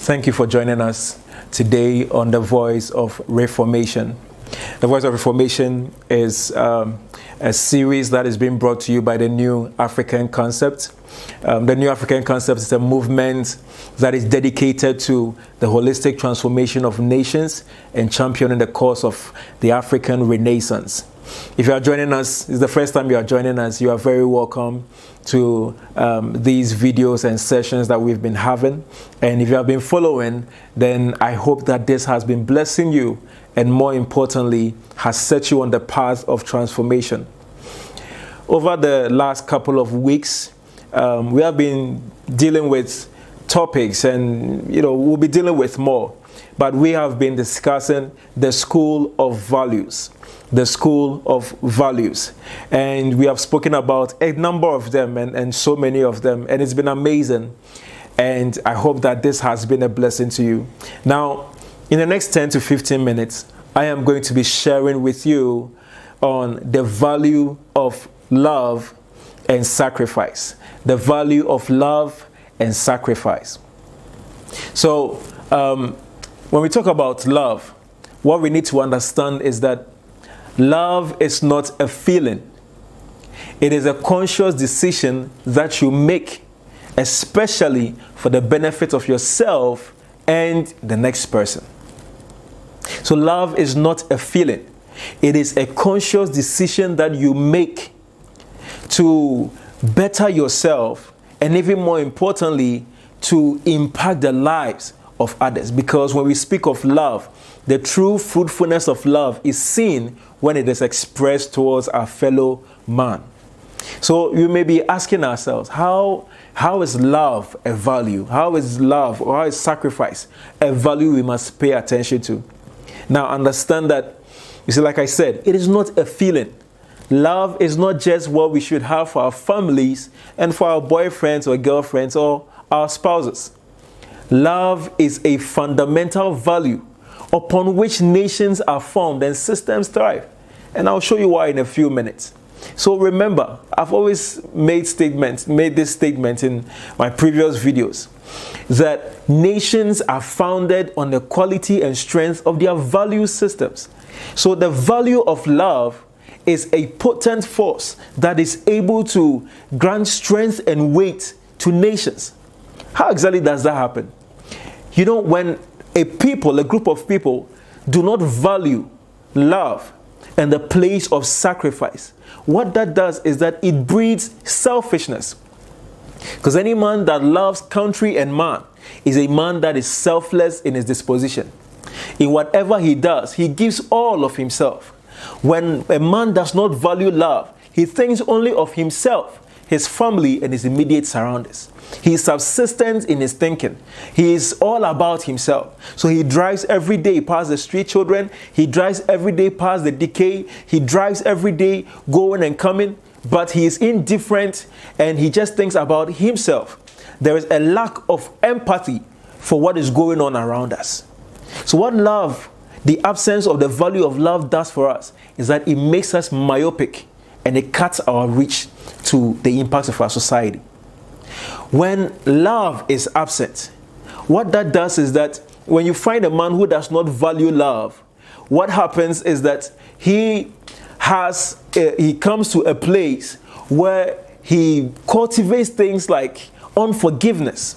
Thank you for joining us today on The Voice of Reformation. The Voice of Reformation is a series that is being brought to you by the New African Concept. The New African Concept is a movement that is dedicated to the holistic transformation of nations and championing the cause of the African Renaissance. If you are joining us, this is the first time you are joining us, you are very welcome to these videos and sessions that we've been having. And if you have been following, then I hope that this has been blessing you and more importantly, has set you on the path of transformation. Over the last couple of weeks, we have been dealing with topics and, we'll be dealing with more. But we have been discussing the school of values. The school of values. And we have spoken about a number of them and so many of them. And it's been amazing. And I hope that this has been a blessing to you. Now, in the next 10 to 15 minutes, I am going to be sharing with you on the value of love and sacrifice. The value of love and sacrifice. So, when we talk about love, what we need to understand is that love is not a feeling. It is a conscious decision that you make, especially for the benefit of yourself and the next person. So love is not a feeling. It is a conscious decision that you make to better yourself and even more importantly, to impact the lives of others. Because when we speak of love, the true fruitfulness of love is seen when it is expressed towards our fellow man. So you may be asking ourselves, how is love a value? How is love or how is sacrifice a value we must pay attention to? Now understand that, you see, like I said, it is not a feeling. Love is not just what we should have for our families and for our boyfriends or girlfriends or our spouses. Love is a fundamental value upon which nations are formed and systems thrive. And I'll show you why in a few minutes. So remember, I've always made this statement in my previous videos, that nations are founded on the quality and strength of their value systems. So the value of love is a potent force that is able to grant strength and weight to nations. How exactly does that happen? When a group of people do not value love and the place of sacrifice, what that does is that it breeds selfishness. Because any man that loves country and man is a man that is selfless in his disposition. In whatever he does, he gives all of himself. When a man does not value love, he thinks only of himself, his family, and his immediate surroundings. He is subsistent in his thinking. He is all about himself. So he drives every day past the street children. He drives every day past the decay. He drives every day going and coming. But he is indifferent and he just thinks about himself. There is a lack of empathy for what is going on around us. So what love, the absence of the value of love does for us is that it makes us myopic and it cuts our reach to the impacts of our society. When love is absent, what that does is that when you find a man who does not value love, what happens is that he comes to a place where he cultivates things like unforgiveness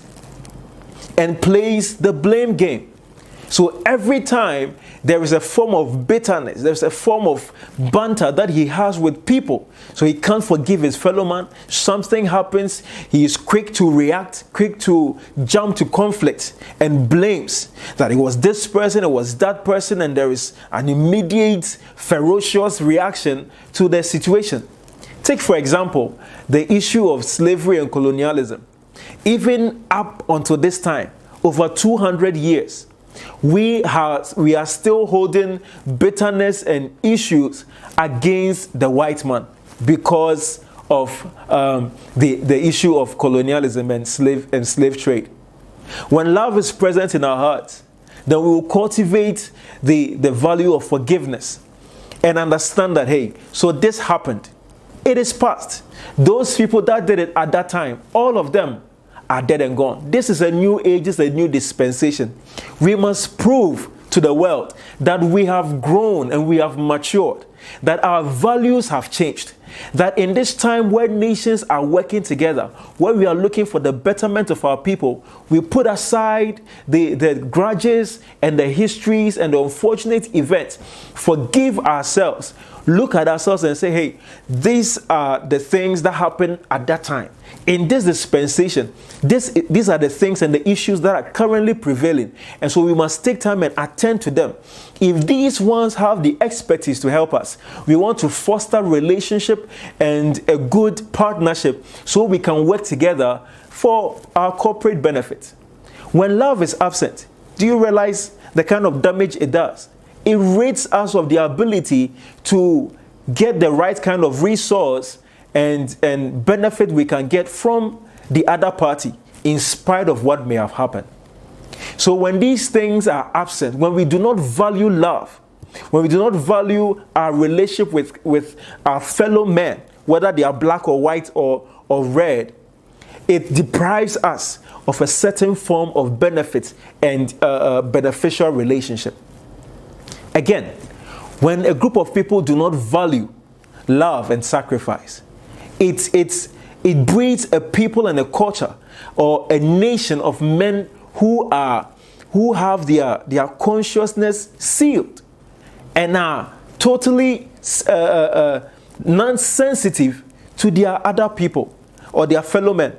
and plays the blame game. So every time there is a form of bitterness, there's a form of banter that he has with people. So he can't forgive his fellow man. Something happens, he is quick to react, quick to jump to conflict and blames that it was this person, it was that person, and there is an immediate ferocious reaction to the situation. Take for example, the issue of slavery and colonialism. Even up until this time, over 200 years, we are still holding bitterness and issues against the white man because of the issue of colonialism and slave trade. When love is present in our hearts, then we will cultivate the value of forgiveness and understand that, hey, so this happened. It is past. Those people that did it at that time, all of them are dead and gone. This is a new age, this is a new dispensation. We must prove to the world that we have grown and we have matured, that our values have changed, that in this time where nations are working together, where we are looking for the betterment of our people, we put aside the grudges and the histories and the unfortunate events, forgive ourselves, look at ourselves and say, hey, these are the things that happened at that time. In this dispensation, these are the things and the issues that are currently prevailing. And so we must take time and attend to them. If these ones have the expertise to help us, we want to foster relationship and a good partnership so we can work together for our corporate benefit. When love is absent, do you realize the kind of damage it does? It rids us of the ability to get the right kind of resource and benefit we can get from the other party in spite of what may have happened. So when these things are absent, when we do not value love, when we do not value our relationship with our fellow men, whether they are black or white or red, it deprives us of a certain form of benefit and beneficial relationship. Again, when a group of people do not value love and sacrifice, it breeds a people and a culture or a nation of men who have their consciousness sealed and are totally non-sensitive to their other people or their fellow men.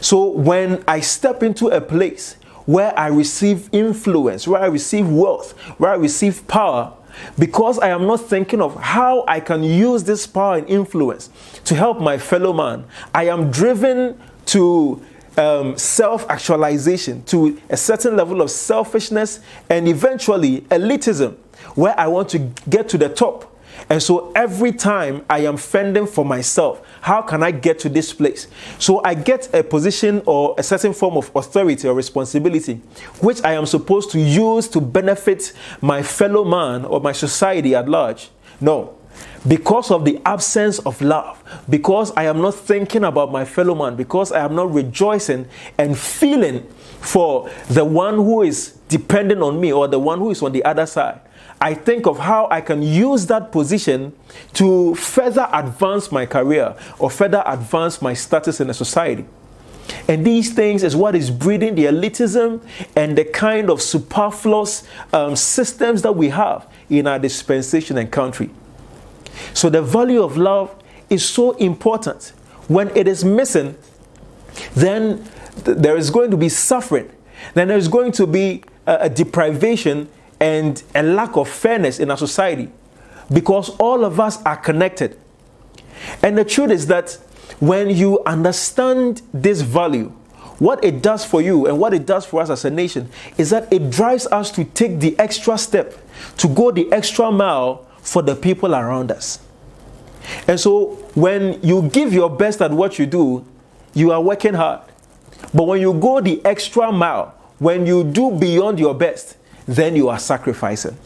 So when I step into a place where I receive influence, where I receive wealth, where I receive power, because I am not thinking of how I can use this power and influence to help my fellow man, I am driven to self-actualization, to a certain level of selfishness and eventually elitism, where I want to get to the top. And so every time I am fending for myself, how can I get to this place? So I get a position or a certain form of authority or responsibility, which I am supposed to use to benefit my fellow man or my society at large. No. Because of the absence of love, because I am not thinking about my fellow man, because I am not rejoicing and feeling for the one who is dependent on me or the one who is on the other side, I think of how I can use that position to further advance my career or further advance my status in a society. And these things is what is breeding the elitism and the kind of superfluous systems that we have in our dispensation and country. So the value of love is so important. When it is missing, then there is going to be suffering. Then there is going to be a deprivation and a lack of fairness in our society, because all of us are connected. And the truth is that when you understand this value, what it does for you and what it does for us as a nation is that it drives us to take the extra step, to go the extra mile for the people around us. And so when you give your best at what you do, you are working hard. But when you go the extra mile, when you do beyond your best, then you are sacrificing.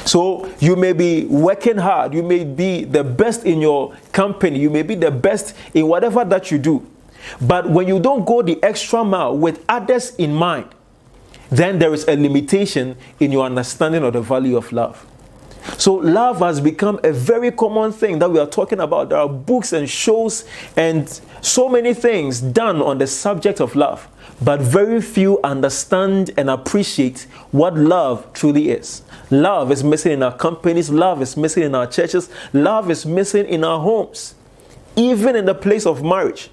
So you may be working hard, you may be the best in your company, you may be the best in whatever that you do. But when you don't go the extra mile with others in mind, then there is a limitation in your understanding of the value of love. So love has become a very common thing that we are talking about. There are books and shows and so many things done on the subject of love. But very few understand and appreciate what love truly is. Love is missing in our companies. Love is missing in our churches. Love is missing in our homes. Even in the place of marriage.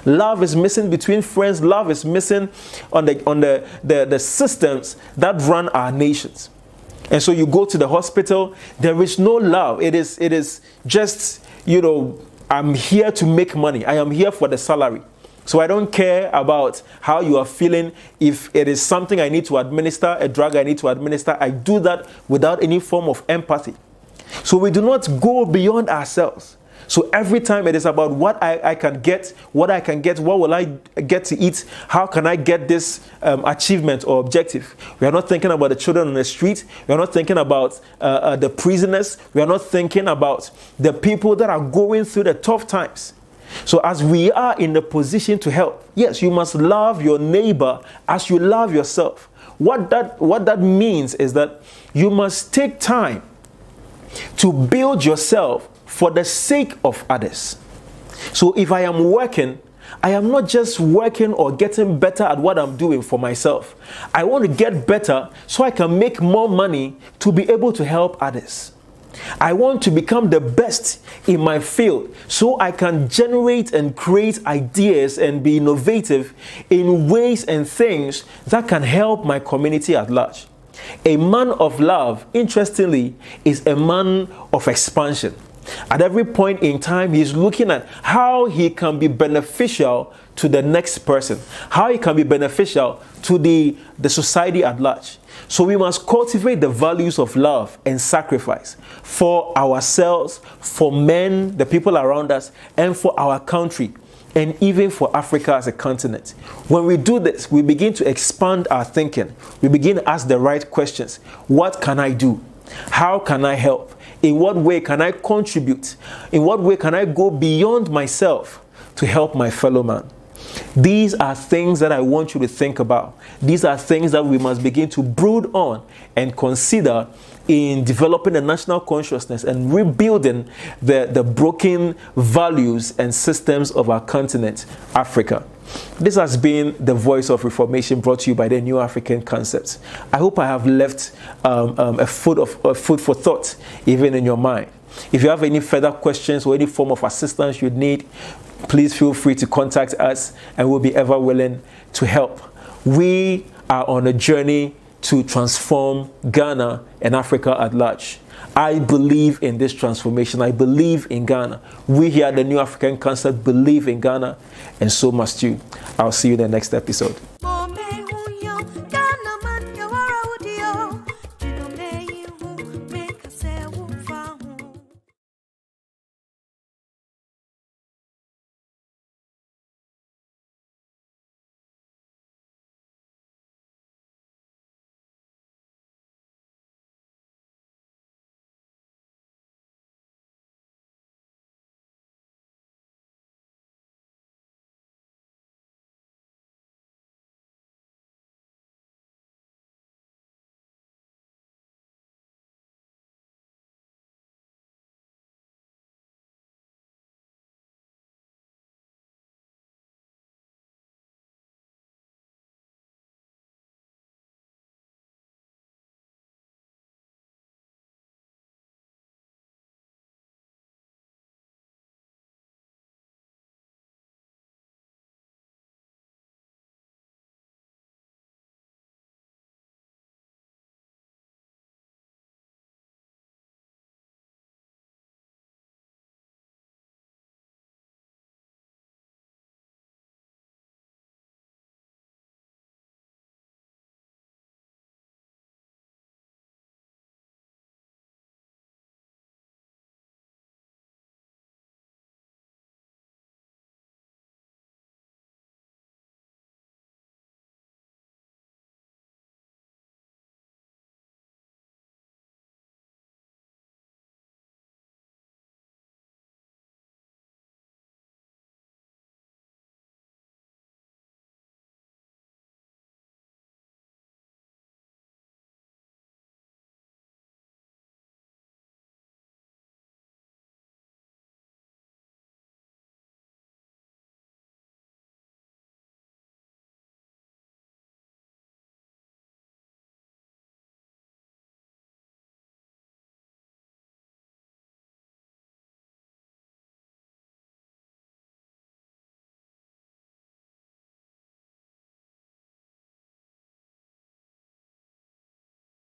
Love is missing between friends. Love is missing on the systems that run our nations. And so you go to the hospital, there is no love. It is just, I'm here to make money. I am here for the salary. So I don't care about how you are feeling. If it is something I need to administer, a drug I need to administer, I do that without any form of empathy. So we do not go beyond ourselves. So every time it is about what I can get, what will I get to eat, how can I get this achievement or objective. We are not thinking about the children on the street. We are not thinking about the prisoners. We are not thinking about the people that are going through the tough times. So as we are in the position to help, yes, you must love your neighbor as you love yourself. What that means is that you must take time to build yourself for the sake of others. So if I am working, I am not just working or getting better at what I'm doing for myself. I want to get better so I can make more money to be able to help others. I want to become the best in my field so I can generate and create ideas and be innovative in ways and things that can help my community at large. A man of love, interestingly, is a man of expansion. At every point in time, he's looking at how he can be beneficial to the next person, how he can be beneficial to the society at large. So we must cultivate the values of love and sacrifice for ourselves, for men, the people around us, and for our country, and even for Africa as a continent. When we do this, we begin to expand our thinking. We begin to ask the right questions. What can I do? How can I help? In what way can I contribute? In what way can I go beyond myself to help my fellow man? These are things that I want you to think about. These are things that we must begin to brood on and consider in developing a national consciousness and rebuilding the broken values and systems of our continent, Africa. This has been the Voice of Reformation, brought to you by the New African Concepts. I hope I have left a food for thought even in your mind. If you have any further questions or any form of assistance you need, please feel free to contact us and we'll be ever willing to help. We are on a journey to transform Ghana and Africa at large. I believe in this transformation. I believe in Ghana. We here at the New African Concept believe in Ghana, and so must you. I'll see you in the next episode.